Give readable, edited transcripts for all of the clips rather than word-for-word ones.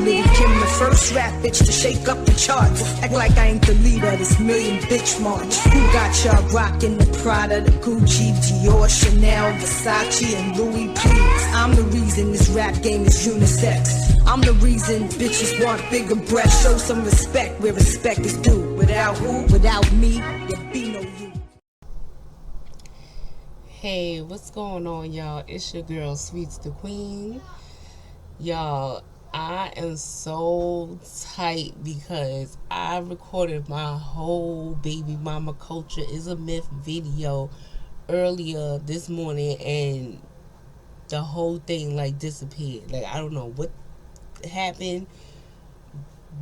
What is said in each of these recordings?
Lil' Kim, the first rap bitch to shake up the charts. Act like I ain't the leader of this million bitch march. Who got y'all rockin' the Prada, the Gucci, Dior, Chanel, Versace, and Louis? Please, I'm the reason this rap game is unisex. I'm the reason bitches want bigger breasts. Show some respect where respect is due. Without who? Without me, there'd be no you. Hey, what's going on, y'all? It's your girl, Sweets the Queen. Y'all, I am so tight because I recorded my whole Baby Mama Culture is a Myth video earlier this morning, and the whole thing like disappeared. Like, I don't know what happened,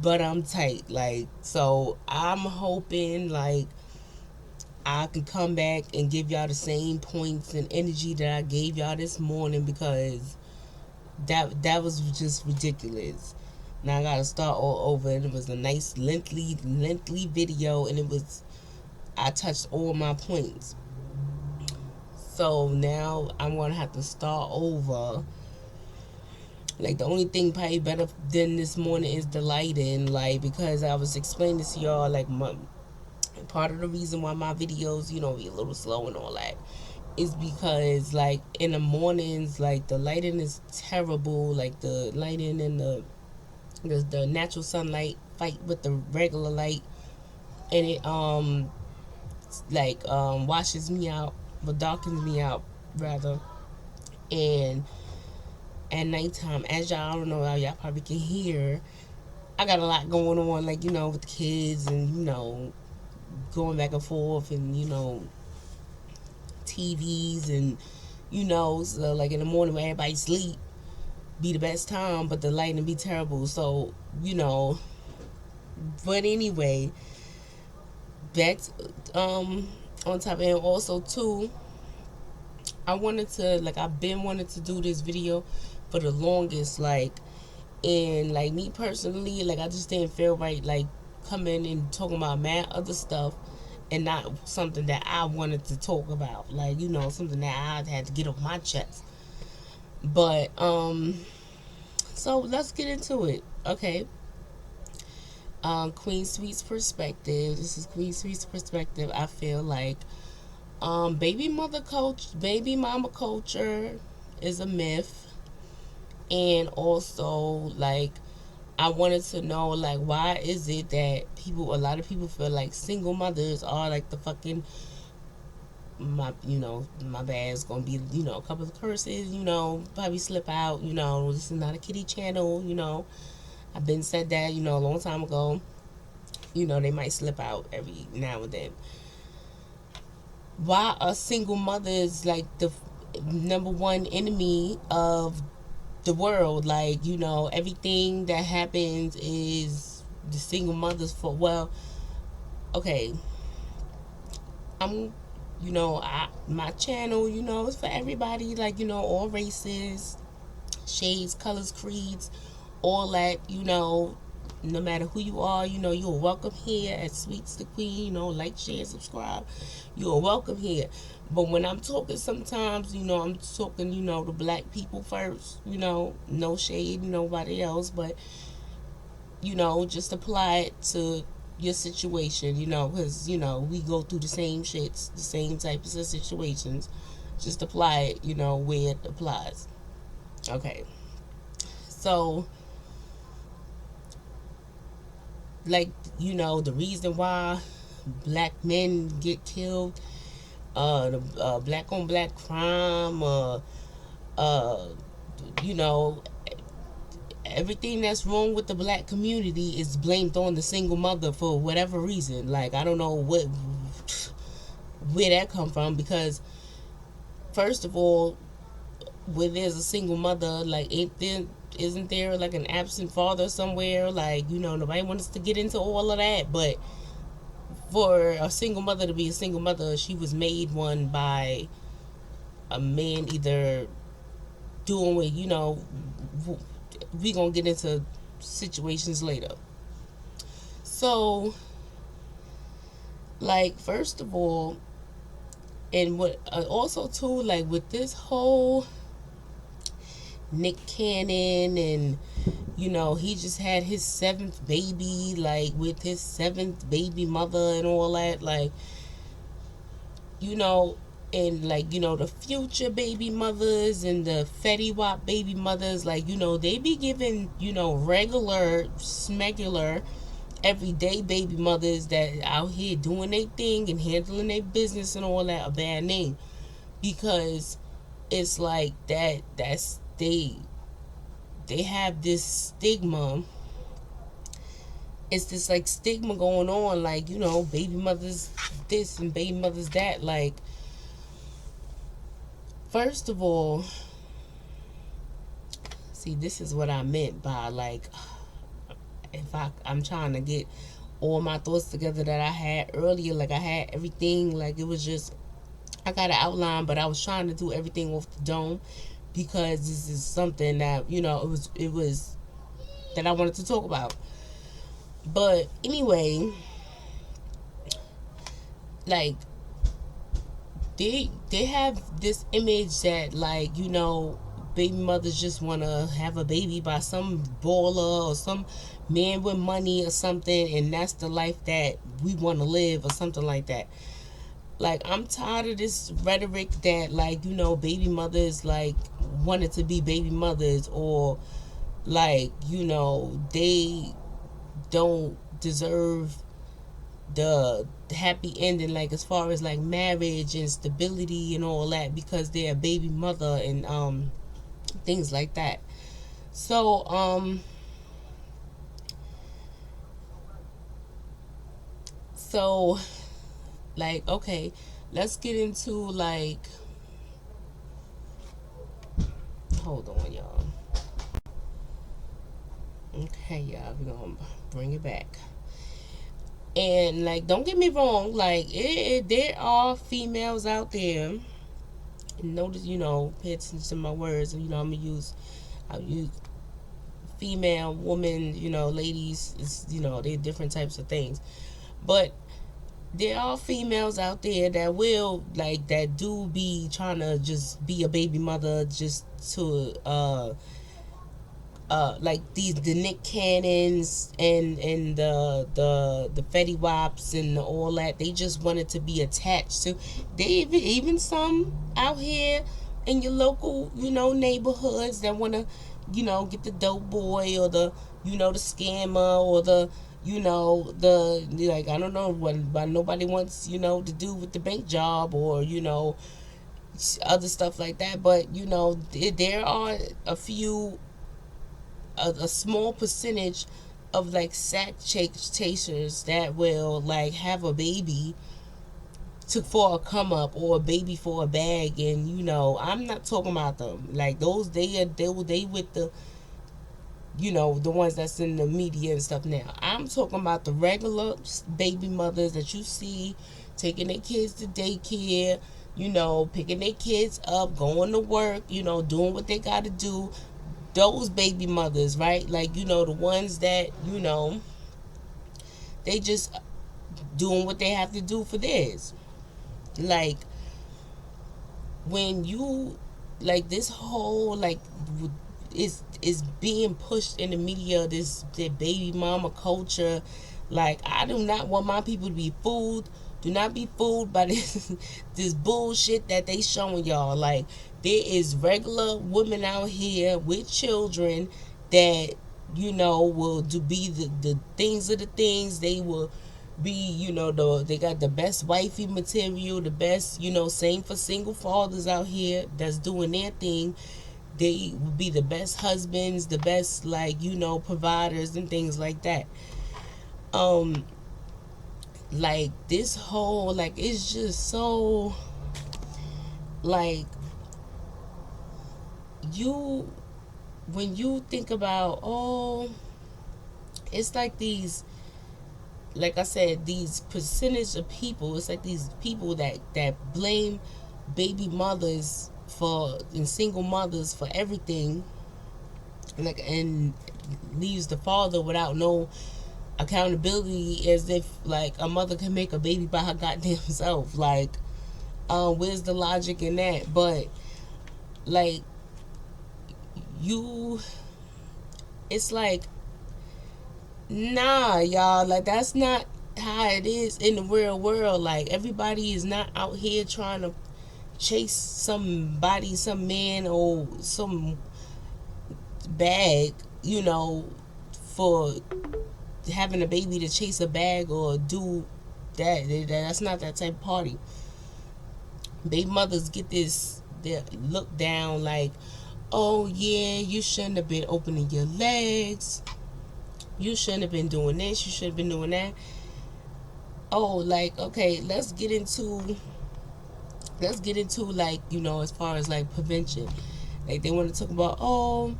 but I'm tight. Like, so I'm hoping like I can come back and give y'all the same points and energy that I gave y'all this morning, because that was just ridiculous. Now I gotta start all over, and it was a nice lengthy video, and I touched all my points. So now I'm gonna have to start over. Like, the only thing probably better than this morning is the lighting, like, because I was explaining to y'all, like, part of the reason why my videos, be a little slow and all that is because, like, in the mornings, like, the lighting is terrible. Like, the lighting and the natural sunlight fight with the regular light, and it washes me out, but darkens me out rather. And at nighttime, as y'all, I don't know how y'all probably can hear, I got a lot going on, like, with the kids, and going back and forth, and TVs, and so, like, in the morning when everybody sleep be the best time, but the lighting be terrible. So but anyway, back on top. And also too, I've been wanting to do this video for the longest, like, and like, me personally, like, I just didn't feel right like coming and talking about mad other stuff and not something that I wanted to talk about, like, something that I had to get off my chest. But so let's get into it. Okay. Queen Sweet's perspective. This is Queen Sweet's perspective. I feel like baby mama culture is a myth. And also, like, I wanted to know, like, why is it that a lot of people feel like single mothers are like the fucking, my bad, it's gonna be, a couple of curses, probably slip out, this is not a kiddie channel, I've been said that, a long time ago, they might slip out every now and then. Why are single mothers like the number one enemy of the world? Like, everything that happens is the single mother's fault. Well, okay, I'm my channel, it's for everybody, like, all races, shades, colors, creeds, all that, no matter who you are, you're welcome here at Sweets the Queen, like, share, subscribe, you're welcome here. But when I'm talking, sometimes, I'm talking, to black people first, no shade, nobody else, but, just apply it to your situation, because, we go through the same shits, the same types of situations. Just apply it, where it applies. Okay. So, like, the reason why black men get killed, the black on black crime, everything that's wrong with the black community is blamed on the single mother for whatever reason. Like, I don't know where that come from, because first of all, where there's a single mother, like, isn't there like an absent father somewhere? Like, nobody wants to get into all of that, but for a single mother to be a single mother, she was made one by a man, either doing what, we gonna get into situations later. So, like, first of all, and what also too, like, with this whole Nick Cannon, and he just had his seventh baby, like with his seventh baby mother and all that, like you know and like the future baby mothers and the Fetty Wap baby mothers, like they be giving regular smegular everyday baby mothers that out here doing their thing and handling their business and all that a bad name, because it's like that's they have this stigma. It's this like stigma going on, like baby mothers this and baby mothers that. Like, first of all, see, this is what I meant by, like, if I'm trying to get all my thoughts together that I had earlier. Like, I had everything, like it was just, I got an outline, but I was trying to do everything off the dome, because this is something that it was that I wanted to talk about. But anyway, like, they have this image that, like, baby mothers just want to have a baby by some baller or some man with money or something, and that's the life that we want to live or something like that. Like, I'm tired of this rhetoric that, like, baby mothers, like, wanted to be baby mothers, or like, they don't deserve the happy ending, like as far as like marriage and stability and all that, because they're a baby mother and things like that. So so like, okay, let's get into, like, hold on, y'all. Okay, y'all, we're gonna bring it back. And, like, don't get me wrong, like, there are females out there. Notice, pay attention to my words. I'll use female, woman, ladies. It's, they're different types of things. But there are females out there that will, like, that do be trying to just be a baby mother just to like the Nick Cannons and the Fetty Wops and all that. They just wanted to be attached to. They even some out here in your local neighborhoods that want to get the dope boy, or the the scammer, or the the, like, I don't know what, but nobody wants to do with the bank job, or other stuff like that. But there are a few, a small percentage of, like, sack chasers that will, like, have a baby for a come up, or a baby for a bag. And I'm not talking about them, like, those, they with the the ones that's in the media and stuff. Now I'm talking about the regular baby mothers that you see taking their kids to daycare, picking their kids up, going to work, doing what they got to do. Those baby mothers, right? Like, the ones that they just doing what they have to do for theirs. Like, when you, like, this whole, like, is being pushed in the media, this baby mama culture. Like, I do not want my people to be fooled. Do not be fooled by this this bullshit that they showing y'all. Like, there is regular women out here with children that will be the things of the things. They will be, they got the best wifey material, the best, same for single fathers out here that's doing their thing. They will be the best husbands, the best, like, providers and things like that. Like, this whole, like, it's just so, like, when you think about, oh, it's like these, like I said, these percentage of people. It's like these people that blame baby mothers for, and single mothers for everything, like, and leaves the father without no accountability, as if, like, a mother can make a baby by her goddamn self. Like, where's the logic in that? But, like, you, it's like, nah, y'all, like that's not how it is in the real world. Like everybody is not out here trying to chase somebody, some man or some bag, for having a baby to chase a bag or do that. That's not that type of party. Baby mothers get this, they look down like, oh yeah, you shouldn't have been opening your legs, you shouldn't have been doing this, you should have been doing that. Oh, like, okay, let's get into like, as far as like prevention. Like they want to talk about, oh,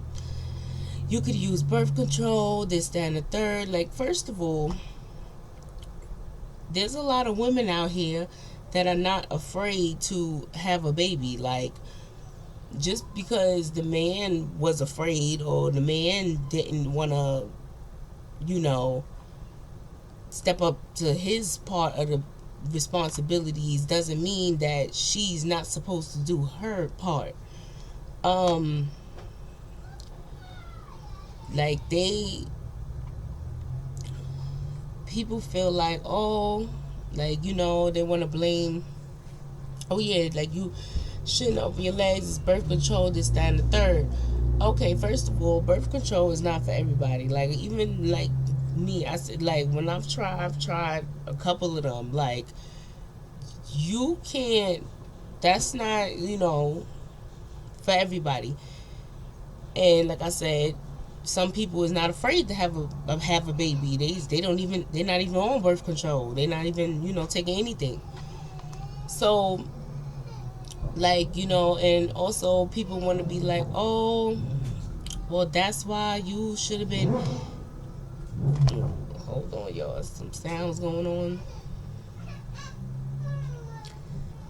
you could use birth control, this, that, and the third. Like, first of all, there's a lot of women out here that are not afraid to have a baby. Like, just because the man was afraid or the man didn't want to, you know, step up to his part of the responsibilities doesn't mean that she's not supposed to do her part. Um, like people feel like, oh, like, they want to blame, oh yeah, like you shouldn't open your legs, it's birth control, this, that, and the third. Okay, first of all, birth control is not for everybody. Like, even like me, I said, like, when I've tried a couple of them. Like, you can't, that's not, for everybody. And like I said, some people is not afraid to have a baby. They're not even on birth control. They're not even, taking anything. So, like, and also people want to be like, oh, well, that's why you should have been. Hold on, y'all. Some sounds going on.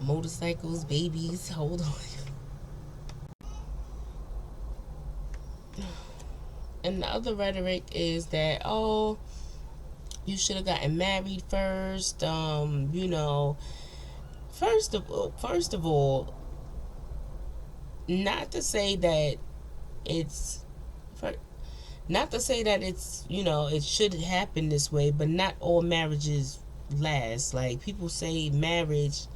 Motorcycles, babies. Hold on. And the other rhetoric is that, oh, you should have gotten married first. First of all, not to say that it's not to say that it's, it should happen this way, but not all marriages last. Like, people say marriage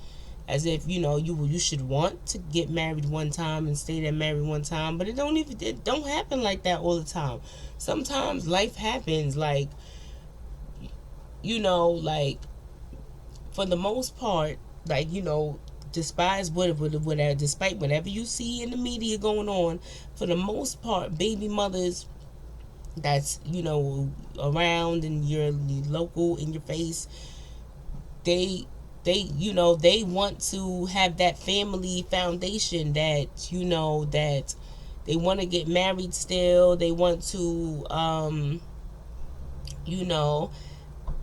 as if, you should want to get married one time and stay there married one time, but it don't happen like that all the time. Sometimes life happens, like, like, for the most part, like, despite whatever you see in the media going on, for the most part, baby mothers that's, around in your local, in your face, they want to have that family foundation, that, that they want to get married still, they want to, you know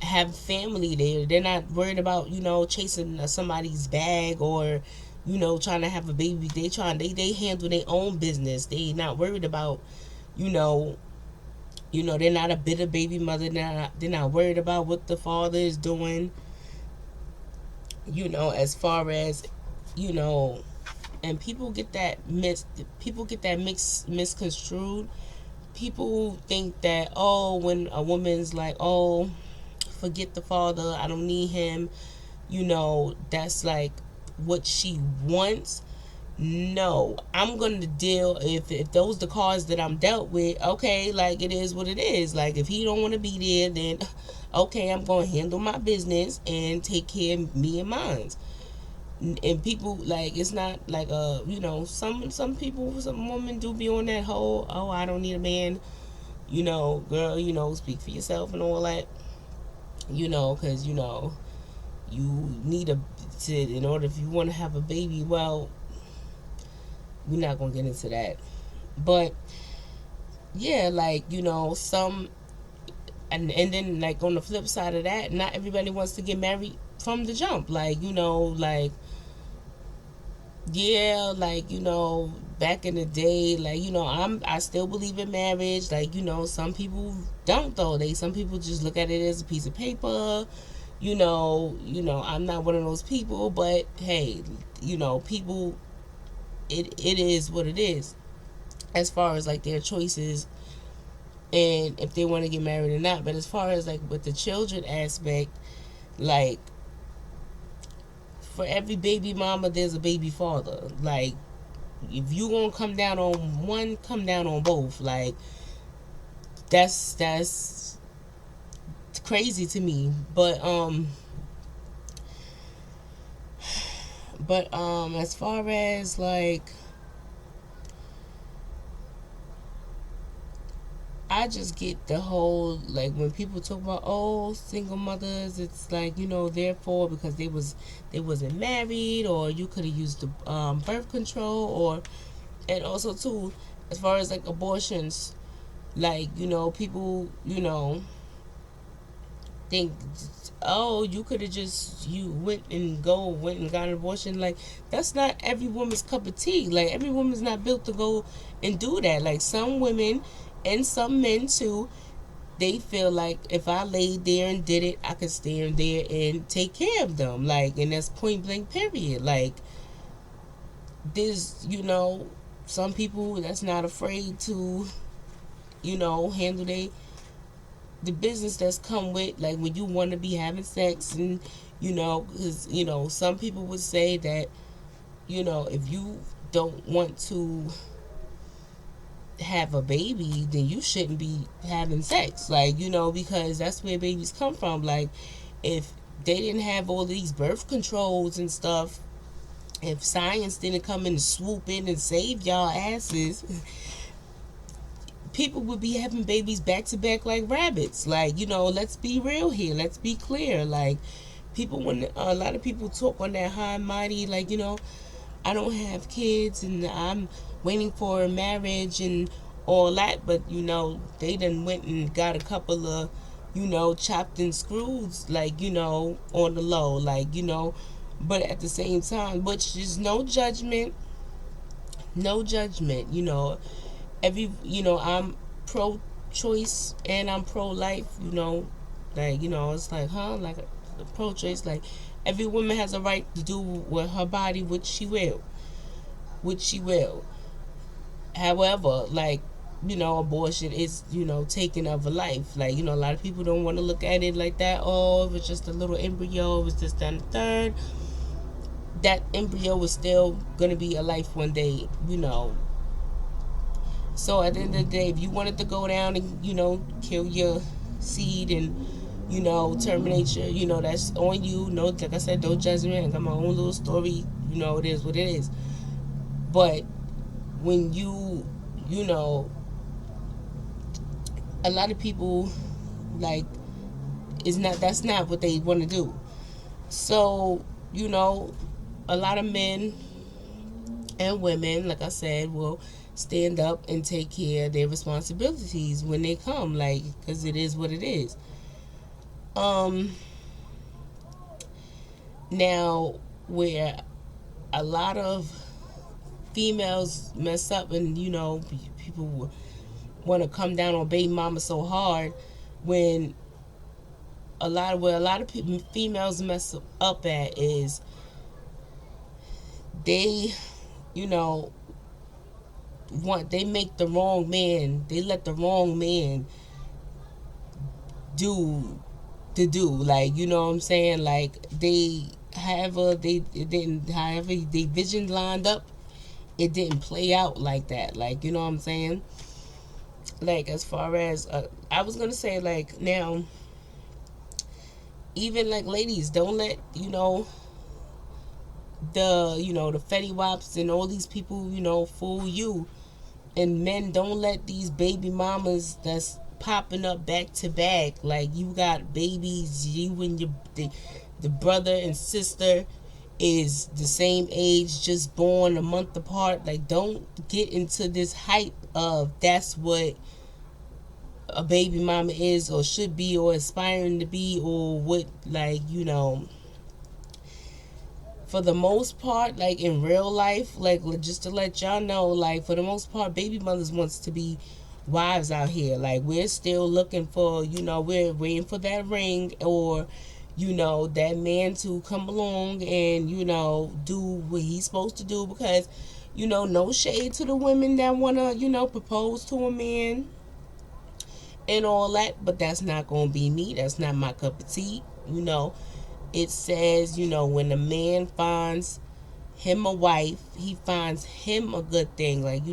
have family there. They're not worried about, chasing somebody's bag, or, trying to have a baby. They handle their own business. They not worried about, you know they're not a bitter baby mother. They're not worried about what the father is doing, as far as, you know and people get that misconstrued. People think that, oh, when a woman's like, oh, forget the father, I don't need him, that's like what she wants. No, I'm gonna deal, if those the cards that I'm dealt with. Okay, like, it is what it is. Like, if he don't want to be there, then okay, I'm gonna handle my business and take care of me and mine. And people, like, it's not like, some people, some women do be on that whole, oh, I don't need a man, girl, speak for yourself and all that, because, you need in order, if you want to have a baby. Well, we're not gonna get into that. But yeah, like, some, and then, like, on the flip side of that, not everybody wants to get married from the jump. Like, like, yeah, like, back in the day, like, I still believe in marriage. Like, some people don't, though. Some people just look at it as a piece of paper. I'm not one of those people, but hey, people, it is what it is. as far as like their choices and if they want to get married or not. But as far as like with the children aspect, like for every baby mama there's a baby father. Like if you gonna come down on one, come down on both. Like that's crazy to me. But as far as like, I just get the whole, like when people talk about, oh, single mothers, it's like, therefore because they wasn't married, or you could have used the birth control, or and also too, as far as like abortions, like people think, oh, you could have just you went and got an abortion. Like that's not every woman's cup of tea. Like every woman's not built to go and do that. Like some women and some men too, they feel like if I laid there and did it, I could stand there and take care of them. Like, and that's point blank period. Like there's some people that's not afraid to handle the business that's come with, like when you want to be having sex, and because some people would say that if you don't want to have a baby, then you shouldn't be having sex, like because that's where babies come from. Like if they didn't have all these birth controls and stuff, if science didn't come in and swoop in and save y'all asses, people would be having babies back to back like rabbits. Like let's be real here, let's be clear. Like people, when a lot of people talk on that high and mighty, like I don't have kids and I'm waiting for a marriage and all that, but they done went and got a couple of chopped and screws, like on the low, like but at the same time, which is no judgment, every I'm pro choice and I'm pro life, like it's like, like pro choice, like every woman has a right to do with her body which she will. However, like abortion is taking of a life. Like a lot of people don't want to look at it like that. Oh, if it's just a little embryo, it was just done the third, that embryo is still gonna be a life one day. So at the end of the day, if you wanted to go down and kill your seed and terminate your, that's on you. No, like I said, no judgment. I got my own little story. It is what it is. But when a lot of people, like, is not that's not what they want to do. So a lot of men and women, like I said, will stand up and take care of their responsibilities when they come, like, because it is what it is. Now, where a lot of females mess up, and people want to come down on baby mama so hard, when where a lot of females mess up at is they you know they make the wrong man, they let the wrong man do like, what I'm saying, like however they vision lined up, it didn't play out like that, like, what I'm saying. Like, as far as I was gonna say, like, now, even like ladies, don't let the Fetty Wops and all these people fool you. And men, don't let these baby mamas that's popping up back to back, like, you got babies, you and the brother and sister is the same age, just born a month apart. Like, don't get into this hype of that's what a baby mama is or should be or aspiring to be, or what, like, for the most part, like, in real life, like, just to let y'all know, like, for the most part, baby mothers wants to be wives out here. Like, we're still looking for, we're waiting for that ring, or that man to come along and, do what he's supposed to do. Because, no shade to the women that want to, propose to a man and all that, but that's not going to be me. That's not my cup of tea. It says, when a man finds him a wife, he finds him a good thing. Like,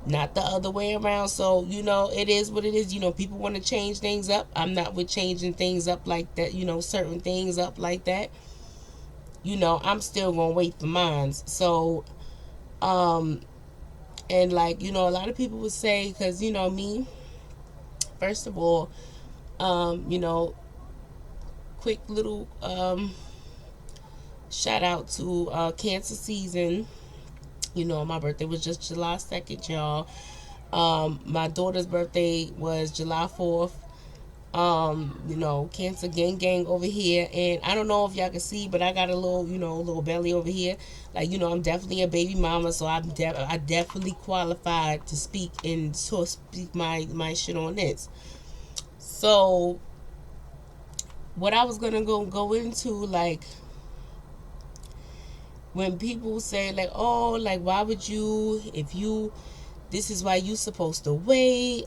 not the other way around. So, it is what it is. People want to change things up. I'm not with changing things up like that, certain things up like that. I'm still going to wait for mine. So, and like, a lot of people would say, because, me, first of all, quick little shout out to cancer season. My birthday was just July 2nd, y'all. My daughter's birthday was July 4th. Cancer gang over here. And I don't know if y'all can see, but I got a little, little belly over here. Like, I'm definitely a baby mama, so I definitely qualified to speak and to speak my shit on this. So, what I was gonna go into, like, when people say, like, oh, like, why would you, if you, this is why you supposed to wait,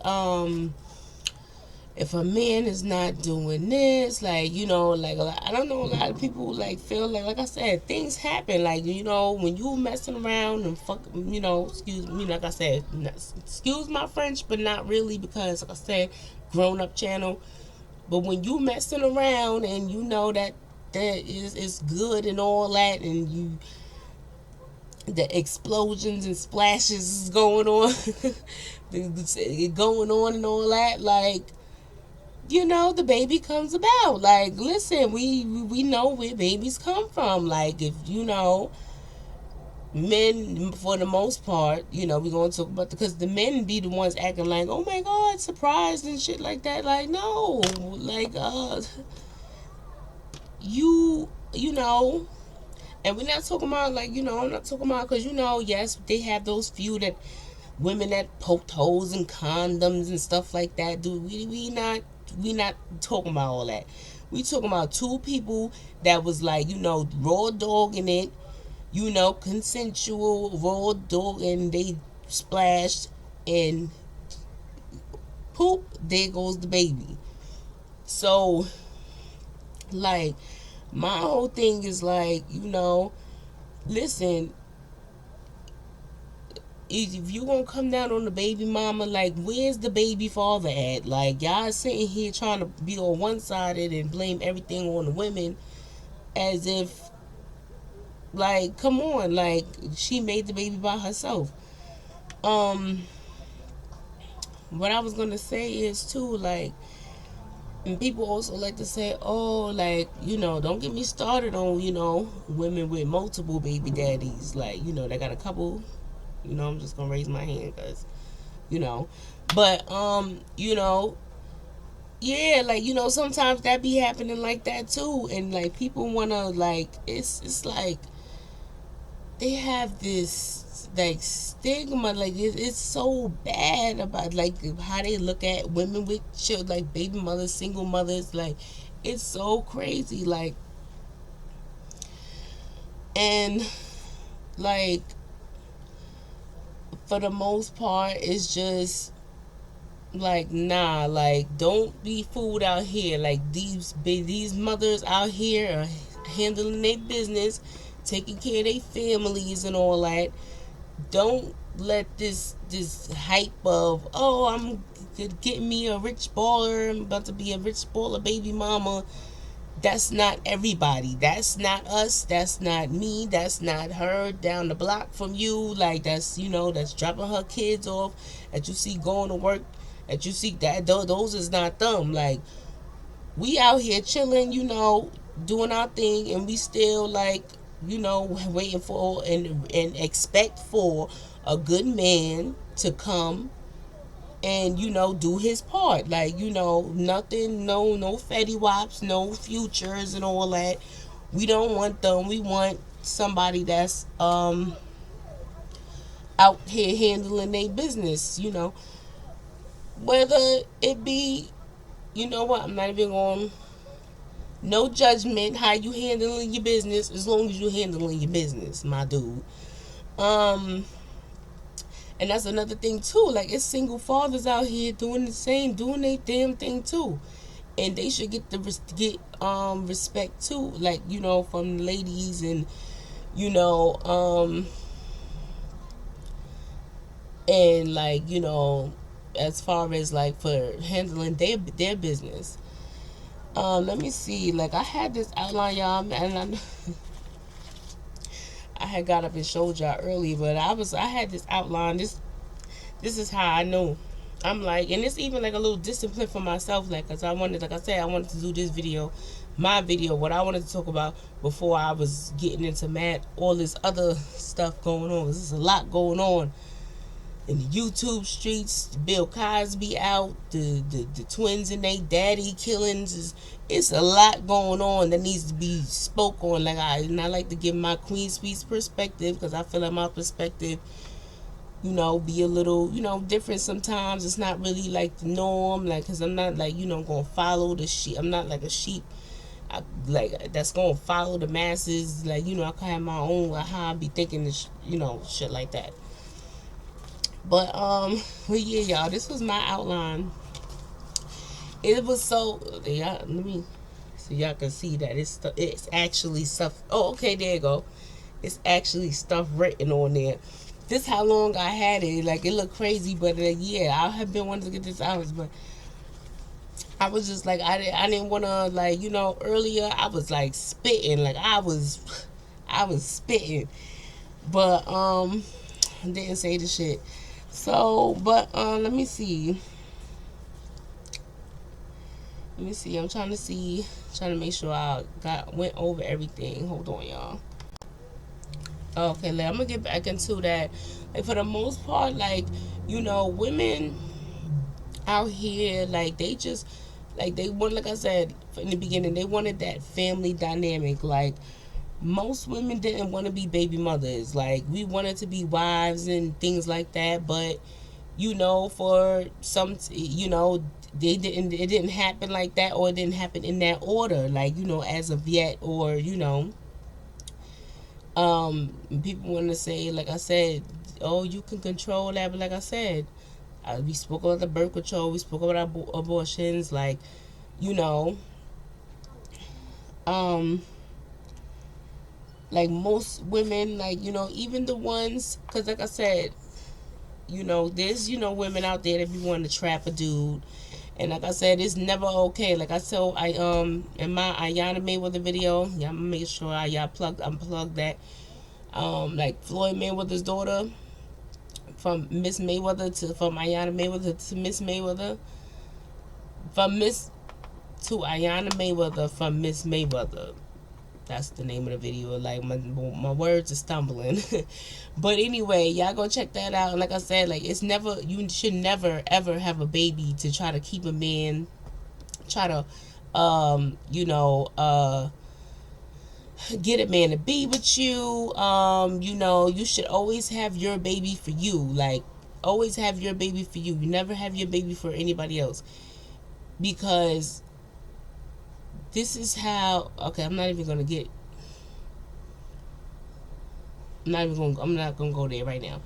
if a man is not doing this, like, like, I don't know, a lot of people, like, feel like I said, things happen, like, when you messing around and fuck, excuse me, like I said, excuse my French, but not really, because, like I said, grown up channel. But when you messing around and that is good and all that, and the explosions and splashes is going on, going on and all that, like, the baby comes about. Like, listen, we know where babies come from. Like, if men, for the most part, we're going to talk about, because the men be the ones acting like, oh my God, surprised and shit like that. Like, no, like, you know, and we're not talking about, like, I'm not talking about, because, yes, they have those few that women that poked holes in condoms and stuff like that. Dude, we not talking about all that. We talking about two people that was, like, raw dogging it, consensual raw dog, and they splashed and poop, there goes the baby. So, like, my whole thing is, like, listen, if you gonna come down on the baby mama, like, where's the baby father at? Like, y'all sitting here trying to be on one sided and blame everything on the women, as if, like, come on, like, she made the baby by herself. What I was gonna say is too, like, and people also like to say, oh, like, don't get me started on, women with multiple baby daddies, like, they got a couple. I'm just gonna raise my hand, because, but yeah, like, sometimes that be happening like that too, and, like, people wanna, like, it's like they have this, like, stigma, like, it's so bad about, like, how they look at women with children, like baby mothers, single mothers, like, it's so crazy, like, and, like, for the most part, it's just like, nah, like, don't be fooled out here. Like, these mothers out here are handling their business, taking care of their families and all that. Don't let this hype of, oh, I'm getting me a rich baller, I'm about to be a rich baller baby mama. That's not everybody. That's not us. That's not me. That's not her down the block from you. Like, that's, that's dropping her kids off, that you see going to work, that you see, that those is not them. Like, we out here chilling, doing our thing, and we still, like, waiting for and expect for a good man to come and, do his part. Like, nothing, no fetty wops, no futures and all that. We don't want them. We want somebody that's out here handling their business, whether it be, I'm not even going No judgment. How you handling your business? As long as you handling your business, my dude. Um, and that's another thing too. Like, it's single fathers out here doing the same, doing their damn thing too, and they should get the respect too. Like, from the ladies, and you know um and like, as far as like for handling their business. Let me see. Like, I had this outline, y'all, and I had got up and showed y'all earlier, but I had this outline. This is how I know. I'm like, and it's even like a little discipline for myself, like, cause like I said, I wanted to do this video, my video, what I wanted to talk about before I was getting into all this other stuff going on. Cause there's a lot going on in the YouTube streets. Bill Cosby out, the twins and they daddy killings. It's a lot going on that needs to be spoke on. And I like to give my Queen Speaks perspective, because I feel like my perspective, be a little, different sometimes. It's not really like the norm, like, because I'm not like, gonna follow the sheep. I'm not like a sheep, that's gonna follow the masses. Like, I can have my own, like, how I be thinking, shit like that. But but yeah, y'all, this was my outline. It was so, yeah. Let me, so y'all can see that it's actually stuff. Oh, okay, there you go. It's actually stuff written on there. This how long I had it. Like, it looked crazy, but yeah, I have been wanting to get this out, but I was just like, I didn't want to, like, earlier I was like spitting, like I was spitting, but didn't say the shit. So, but let me see. I'm trying to make sure I went over everything. Hold on, y'all. Okay, I'm gonna get back into that. Like, for the most part, like, women out here, like, they just, like, they want, like I said in the beginning, they wanted that family dynamic. Like, most women didn't want to be baby mothers. Like, we wanted to be wives and things like that, but for some, it didn't happen like that, or it didn't happen in that order, like, as of yet, or people want to say, like I said, oh, you can control that, but like I said, we spoke about the birth control, we spoke about abortions, like, you know um like, most women, like, even the ones, because like I said, there's, women out there that be wanting to trap a dude. And like I said, it's never okay. Like I told, in my Ayana Mayweather video, yeah, I'm gonna make sure y'all unplug that. Like, Floyd Mayweather's daughter, from Ayana Mayweather to Miss Mayweather, from Miss to Ayana Mayweather, from Miss Mayweather. That's the name of the video. Like, my words are stumbling. But anyway, y'all go check that out. And like I said, like, you should never ever have a baby to try to keep a man, try to get a man to be with you. You should always have your baby for you. Like, always have your baby for you. You never have your baby for anybody else. Because this is how, okay, I'm not gonna go there right now.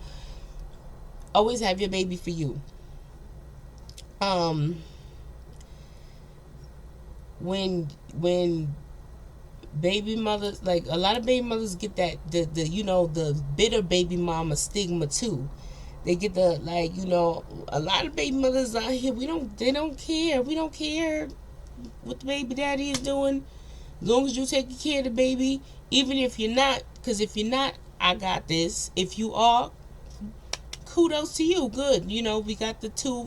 Always have your baby for you. When baby mothers, like, a lot of baby mothers get that, the bitter baby mama stigma too. They get the, like, a lot of baby mothers out here, they don't care. We don't care what the baby daddy is doing, as long as you taking care of the baby. Even if you're not, because if you're not, I got this. If you are, kudos to you. Good. We got the two.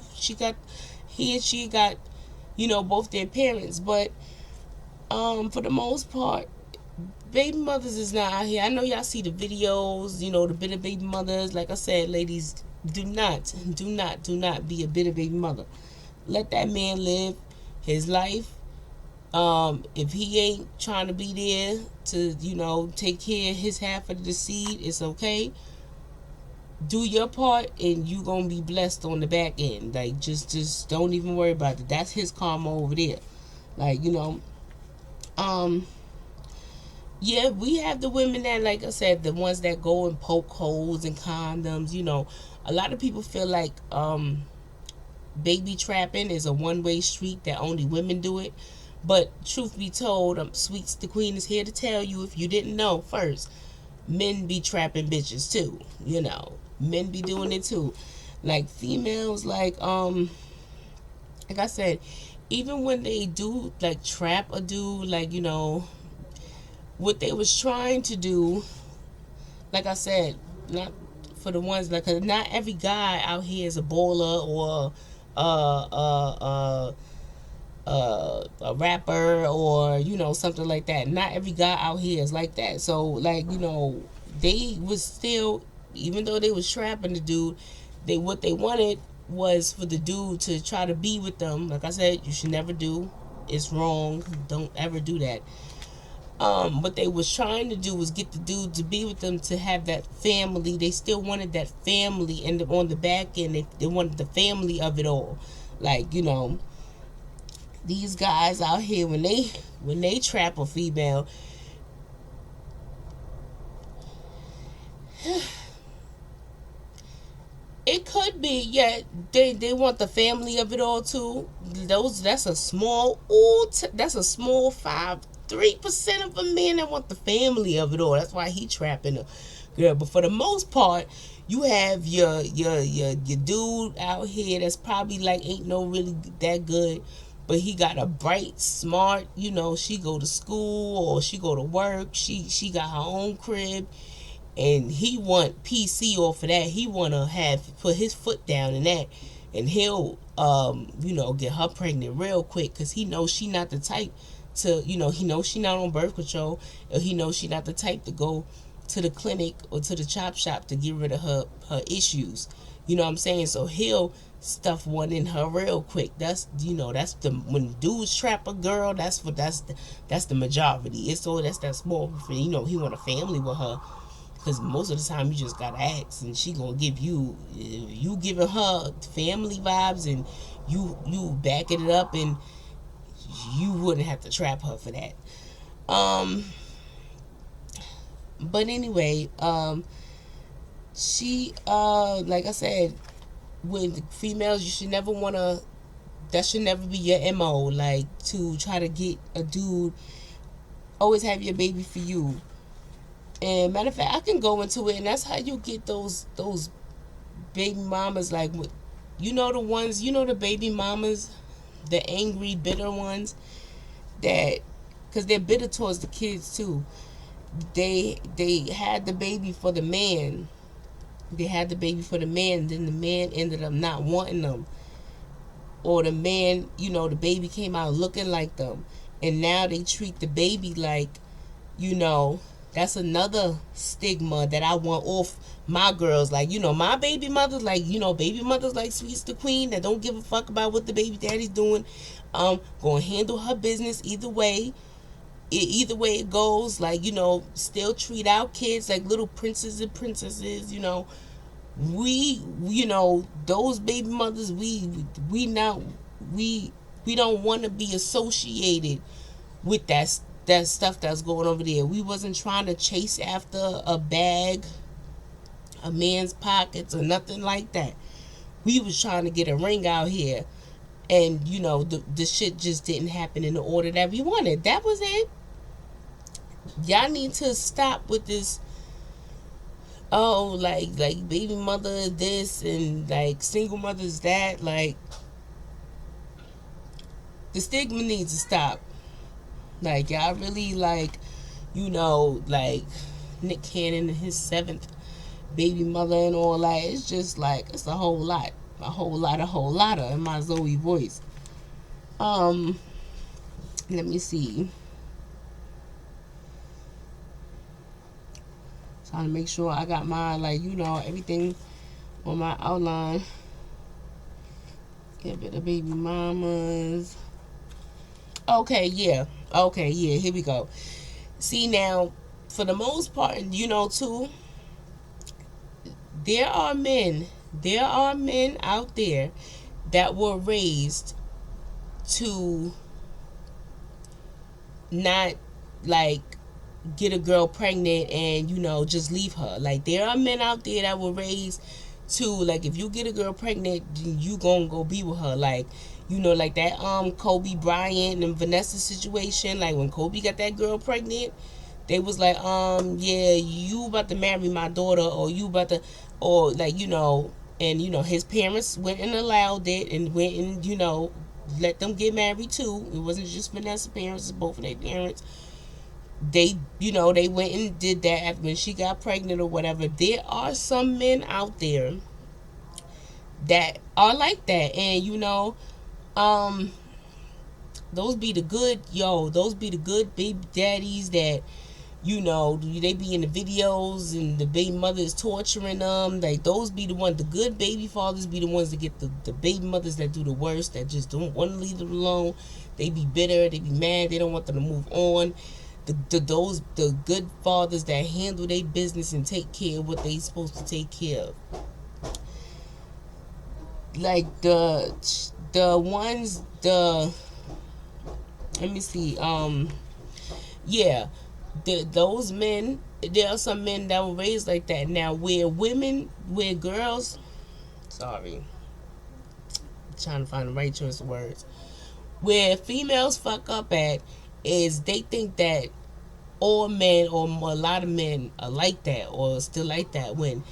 He and she got, both their parents. But for the most part, baby mothers is not out here. I know y'all see the videos, the bitter baby mothers. Like I said, ladies, do not be a bitter baby mother. Let that man live his life. If he ain't trying to be there to, take care of his half of the seed, it's okay. Do your part, and you gonna be blessed on the back end. Like, just don't even worry about it. That's his karma over there. Like, Um, yeah, we have the women that, like I said, the ones that go and poke holes in condoms. A lot of people feel like baby trapping is a one-way street, that only women do it. But truth be told, Sweets the Queen is here to tell you, if you didn't know first, men be trapping bitches too. Men be doing it too. Like females, like I said, even when they do like trap a dude, like what they was trying to do, like I said, not for the ones like, 'cause not every guy out here is a baller or uh uh uh a rapper, or something like that. Not every guy out here is like that. So like they was still, even though they was trapping the dude, what they wanted was for the dude to try to be with them. Like I said, you should never do. It's wrong. Don't ever do that. What they was trying to do was get the dude to be with them, to have that family. They still wanted that family, and on the back end, they wanted the family of it all. Like these guys out here, when they trap a female, it could be, yeah, they want the family of it all too. That's a small, that's a small 3% of a man that want the family of it all. That's why he trapping a girl. But for the most part, you have your dude out here that's probably like ain't no really that good, but he got a bright, smart, she go to school or she go to work, she got her own crib, and he want PC off of that. He want to have put his foot down in that, and he'll get her pregnant real quick, because he knows she not the type to, he knows she not on birth control, or he knows she not the type to go to the clinic or to the chop shop to get rid of her issues. You know what I'm saying? So he'll stuff one in her real quick. That's when dudes trap a girl. That's the majority. It's so that's that small. He want a family with her, because most of the time you just gotta ask, and she gonna give you giving her family vibes, and you backing it up, and you wouldn't have to trap her for that. But anyway, she like I said, with females, you should never wanna. That should never be your MO. Like, to try to get a dude, always have your baby for you. And matter of fact, I can go into it, and that's how you get those baby mamas. Like, the ones, the baby mamas, the angry, bitter ones, that, because they're bitter towards the kids too. They had the baby for the man. They had the baby for the man. Then the man ended up not wanting them, or the man, the baby came out looking like them, and now they treat the baby like, that's another stigma that I want off my girls. Like, my baby mothers, like, baby mothers like Sweets the Queen, that don't give a fuck about what the baby daddy's doing. Gonna handle her business either way. Either way it goes. Like, still treat our kids like little princes and princesses. We, those baby mothers, we not, we don't want to be associated with that stuff that's going over there. We wasn't trying to chase after a bag, a man's pockets, or nothing like that. We was trying to get a ring out here, and the shit just didn't happen in the order that we wanted. That was it. Y'all need to stop with this. Oh, like baby mother this, and like single mothers that. Like, the stigma needs to stop. Like, y'all really, like, like Nick Cannon and his 7th baby mother and all that. It's just like, it's a whole lot of in my Zoe voice. Let me see. Trying to make sure I got my, like, everything on my outline. Get a bit of baby mamas. Okay, yeah, here we go. See, now, for the most part, too, there are men out there that were raised to not like get a girl pregnant and just leave her. Like there are men out there that will raise to, like, if you get a girl pregnant, you gonna go be with her. Like like that Kobe Bryant and Vanessa situation. Like when Kobe got that girl pregnant, they was like, yeah, you about to marry my daughter, or you about to, or like, and his parents went and allowed it, and went and let them get married too. It wasn't just Vanessa's parents; it's both of their parents. They went and did that after when she got pregnant or whatever. There are some men out there that are like that, and um those be the good, those be the good baby daddies that they be in the videos and the baby mother is torturing them. Like those be the ones, the good baby fathers be the ones that get the baby mothers that do the worst, that just don't want to leave them alone. They be bitter, they be mad, they don't want them to move on. The good fathers that handle their business and take care of what they supposed to take care of. Like the ones, the let me see, yeah, those men, there are some men that were raised like that. Now where girls, sorry, I'm trying to find the right choice of words, where females fuck up at is they think that all men or a lot of men are like that or still like that, when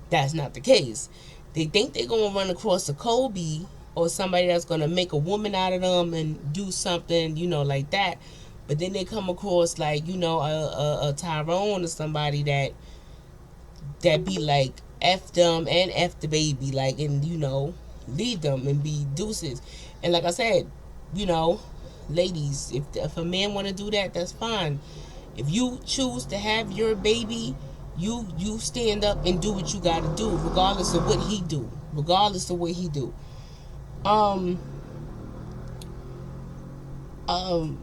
that's not the case. They think they're gonna run across a Kobe or somebody that's gonna make a woman out of them and do something, like that. But then they come across like a Tyrone or somebody that be like F them and F the baby, like, and leave them and be deuces. And like I said, ladies, if a man want to do that, that's fine. If you choose to have your baby, you stand up and do what you got to do, regardless of what he do. Regardless of what he do.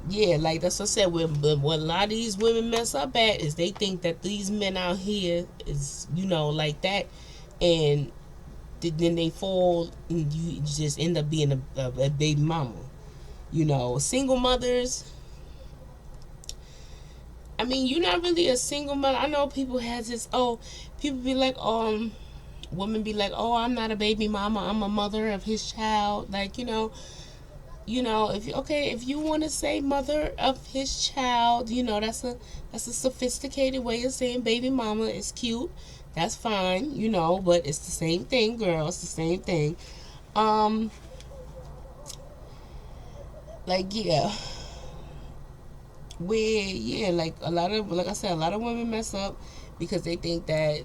Yeah, like that's what I said. What a lot of these women mess up at is they think that these men out here is, like that, and then they fall, and you just end up being a baby mama. Single mothers. I mean, you're not really a single mother. I know people has this. Oh, people be like, women be like, oh, I'm not a baby mama. I'm a mother of his child. Like, if you want to say mother of his child, that's a sophisticated way of saying baby mama. It's cute. That's fine, but it's the same thing, girl. It's the same thing. Like, yeah. Like like I said, a lot of women mess up because they think that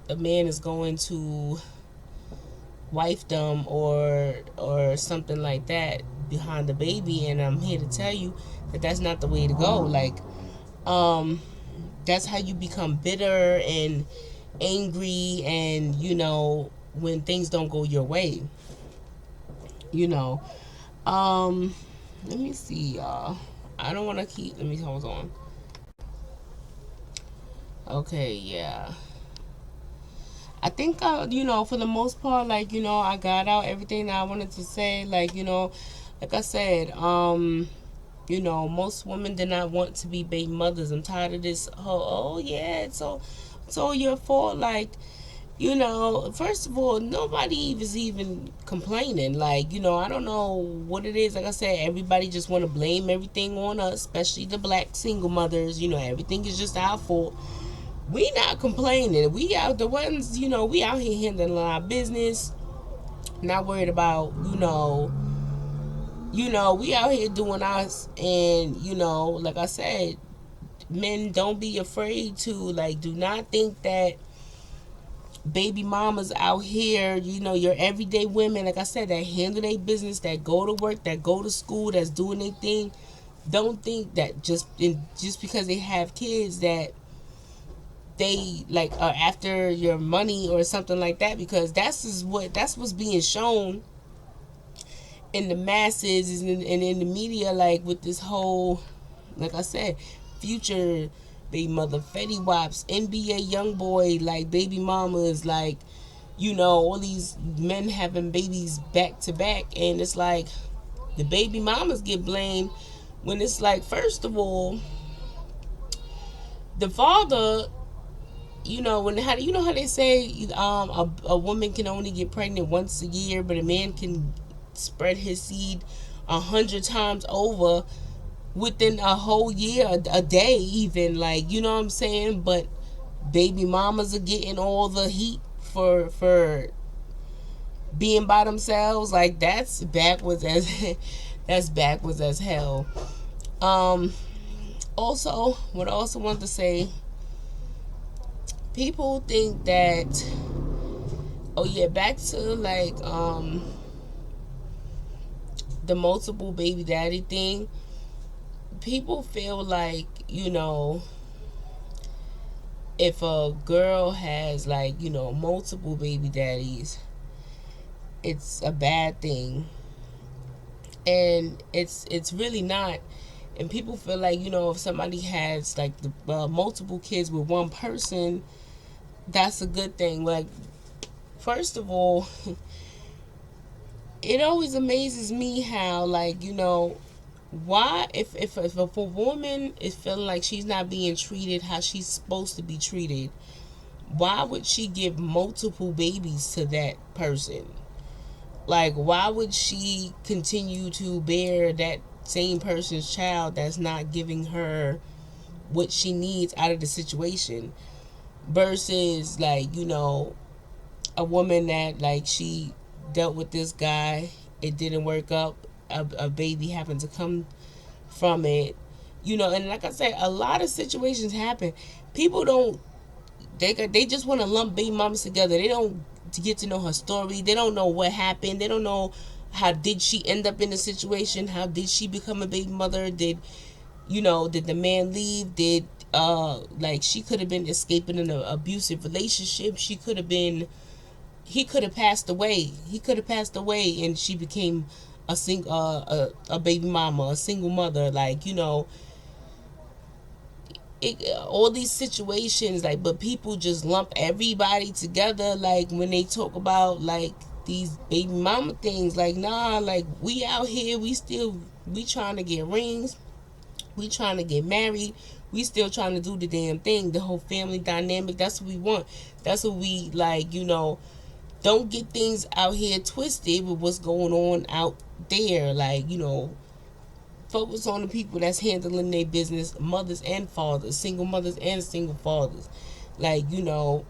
a man is going to wife them or something like that behind the baby, and I'm here to tell you that that's not the way to go. Like, that's how you become bitter and angry, and when things don't go your way. Let me see, y'all. I don't want to keep. Let me hold on. Okay, yeah. I think, for the most part, like, I got out everything that I wanted to say. Like, like I said, most women do not want to be baby mothers. I'm tired of this whole, oh, yeah, it's all your fault. Like, first of all, nobody is even complaining. Like, I don't know what it is. Like I said, everybody just want to blame everything on us, especially the black single mothers. Everything is just our fault. We not complaining. We out the ones, we out here handling our business. Not worried about, we out here doing us. And, like I said, men, don't be afraid to, like, do not think that baby mamas out here, your everyday women, like I said, that handle their business, that go to work, that go to school, that's doing their thing. Don't think that just because they have kids that they like are after your money or something like that, because that's what's being shown in the masses and in the media, like with this whole, like I said, Future baby mother, Fetty Waps, NBA young boy, like baby mamas, like all these men having babies back to back, and it's like the baby mamas get blamed when it's like, first of all, the father, when how you know how they say a woman can only get pregnant once a year, but a man can spread his seed 100 times over within a whole year, a day, even, like, you know what I'm saying. But baby mamas are getting all the heat for being by themselves. Like, that's backwards as that's backwards as hell. Um, Also, what I also want to say, people think that, oh yeah, back to like the multiple baby daddy thing. People feel like, if a girl has, like, multiple baby daddies, it's a bad thing. And it's really not. And people feel like, if somebody has like the multiple kids with one person, that's a good thing. Like, first of all, it always amazes me how, like, why, if a woman is feeling like she's not being treated how she's supposed to be treated, why would she give multiple babies to that person? Like, why would she continue to bear that same person's child that's not giving her what she needs out of the situation? Versus, like, a woman that, like, she dealt with this guy, it didn't work up, a baby happened to come from it, and like I said, a lot of situations happen. People don't, they just want to lump baby mamas together. They don't to get to know her story. They don't know what happened. They don't know how did she end up in the situation. How did she become a baby mother? Did the man leave? Like, she could have been escaping an abusive relationship. He could have passed away. And she became a baby mama, a single mother. Like, all these situations, like, but people just lump everybody together. Like, when they talk about, like, these baby mama things, like, nah, like, we out here, we trying to get rings, we trying to get married, we still trying to do the damn thing, the whole family dynamic. That's what we want. That's what we like. Don't get things out here twisted with what's going on out there. Like, focus on the people that's handling their business, mothers and fathers, single mothers and single fathers. Like, a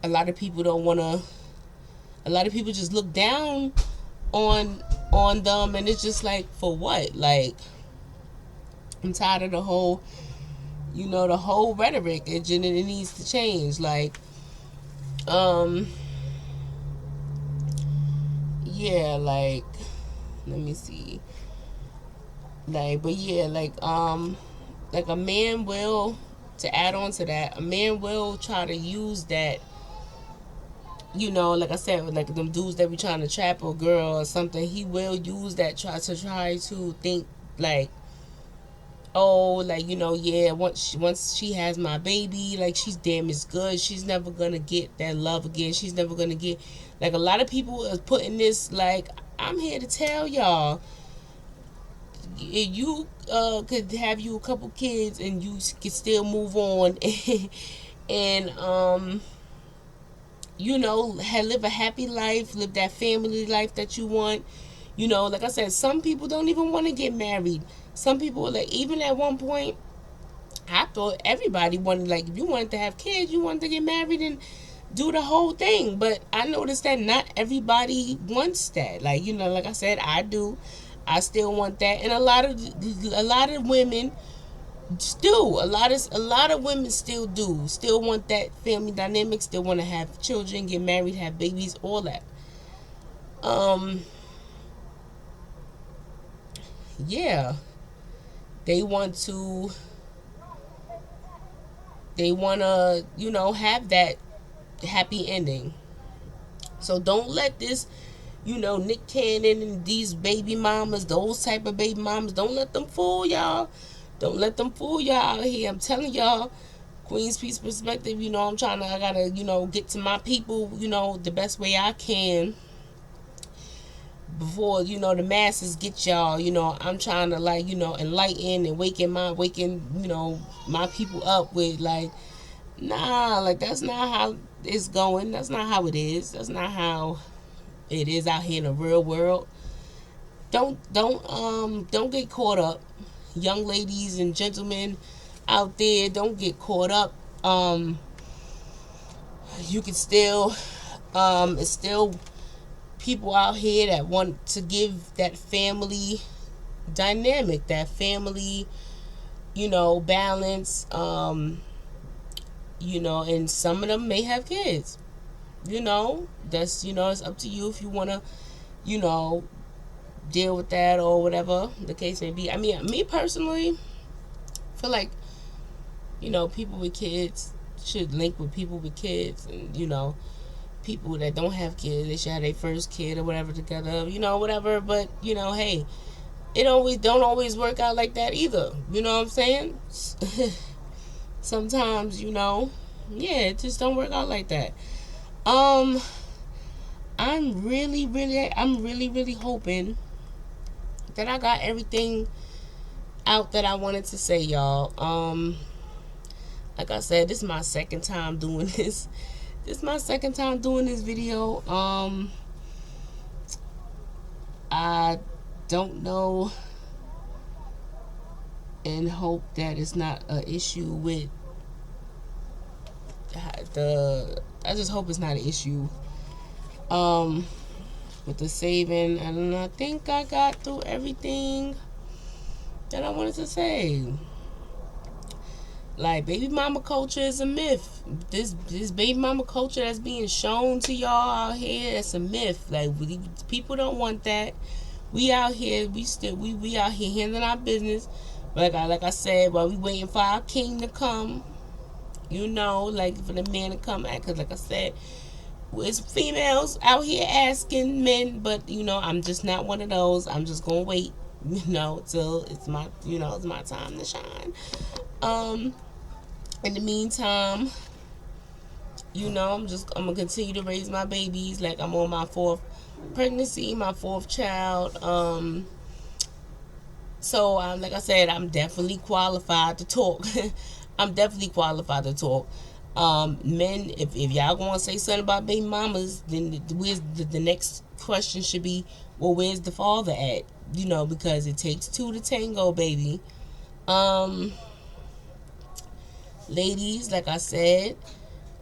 lot of people don't want to, a lot of people just look down on them, and it's just like, for what? Like, I'm tired of the whole, the whole rhetoric. It needs to change. Like, yeah, like, let me see. Like, but yeah, like a man will, to add on to that, a man will try to use that, like I said, like them dudes that be trying to trap a girl or something. He will use that, try to think like, oh, like, yeah, once she has my baby, like, she's damn as good, she's never gonna get that love again, she's never gonna get, like, a lot of people are putting this, like, I'm here to tell y'all, you could have you a couple kids and you can still move on and live a happy life, live that family life that you want. Like I said, some people don't even want to get married. Some people, like, even at one point, I thought everybody wanted, like, if you wanted to have kids, you wanted to get married and do the whole thing. But I noticed that not everybody wants that. Like, like I said, I do. I still want that, and a lot of women still, a lot of women still want that family dynamic, still want to have children, get married, have babies, all that. Yeah, they want to have that happy ending. So don't let this, Nick Cannon and these baby mamas, those type of baby mamas, don't let them fool y'all. Don't let them fool y'all out here. I'm telling y'all, Queen's Peace Perspective, I gotta, get to my people, the best way I can. before, you know, the masses get y'all, you know, I'm trying to, like, you know, enlighten and waking, you know, my people up with, like, nah, like, that's not how it's going. That's not how it is. That's not how it is out here in the real world. Don't get caught up. Young ladies and gentlemen out there, don't get caught up. You can still, it's still people out here that want to give that family dynamic, that family, you know, balance. You know, and some of them may have kids. You know, that's, you know, it's up to you if you want to, you know, deal with that or whatever the case may be. I mean, me personally, feel like, you know, people with kids should link with people with kids, and, you know, people that don't have kids, they should have their first kid or whatever together, you know, whatever. But, you know, hey, it always don't always work out like that either. You know what I'm saying? Sometimes, you know, yeah, it just don't work out like that. I'm really hoping that I got everything out that I wanted to say, y'all. Like I said, this is my second time doing this. This is my second time doing this video. I don't know, and hope that it's not an issue with I just hope it's not an issue with the saving. And I think I got through everything that I wanted to say. Like, baby mama culture is a myth. This baby mama culture that's being shown to y'all out here, it's a myth. Like, people don't want that. We out here, we out here handling our business. Like I said, while we waiting for our king to come, you know, like, for the man to come out. Because, like I said, it's females out here asking men, but, you know, I'm just not one of those. I'm just gonna wait, you know, till it's my, you know, it's my time to shine. In the meantime, you know, I'm gonna continue to raise my babies. Like, I'm on my 4th pregnancy, my 4th child. So, like I said, I'm definitely qualified to talk. I'm definitely qualified to talk. Men, if y'all gonna say something about baby mamas, then where's the next question should be, well, where's the father at? You know, because it takes 2 to tango, baby. Ladies, like I said,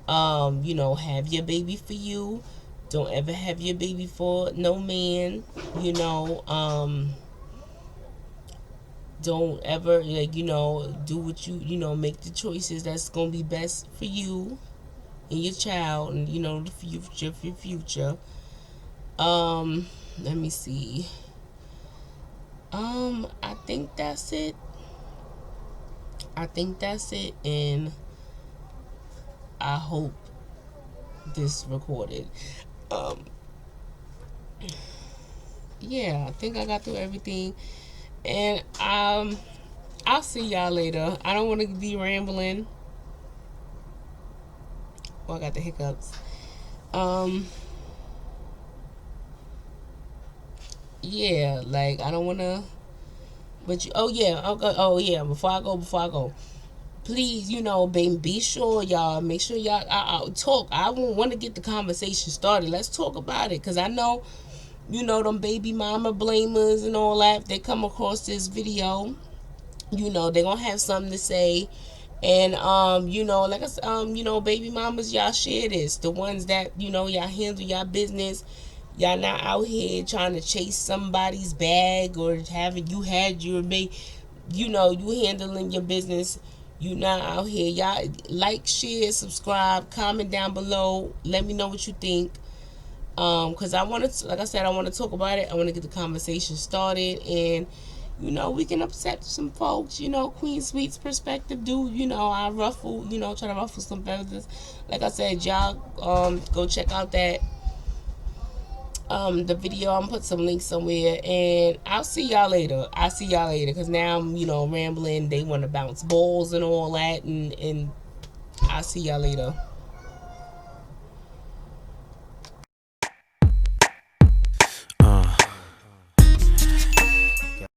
you know, have your baby for you. Don't ever have your baby for no man. You know, don't ever, like, you know, do what you know, make the choices that's gonna be best for you and your child, and, you know, for your future. Let me see. I think that's it. And I hope this recorded. Yeah, I think I got through everything. And I'll see y'all later. I don't want to be rambling. Oh, I got the hiccups. Yeah, like, I don't want to. But oh yeah, before I go. Please, you know, baby, be sure, y'all. Make sure y'all I talk. I want to get the conversation started. Let's talk about it, because I know, you know, them baby mama blamers and all that. If they come across this video, you know, they're gonna have something to say. And you know, like I said, you know, baby mamas, y'all share this. The ones that, you know, y'all handle y'all business. Y'all not out here trying to chase somebody's bag, or having you had your baby. You know, you handling your business. You not out here. Y'all like, share, subscribe, comment down below. Let me know what you think. Because I want to, like I said, I want to talk about it. I want to get the conversation started, and, you know, we can upset some folks. You know, Queen Sweet's perspective, you know, I ruffle, you know, try to ruffle some feathers. Like I said, y'all, go check out that the video. I'm gonna put some links somewhere, and I'll see y'all later. Because now I'm, you know, rambling. They want to bounce balls and all that, and I'll see y'all later.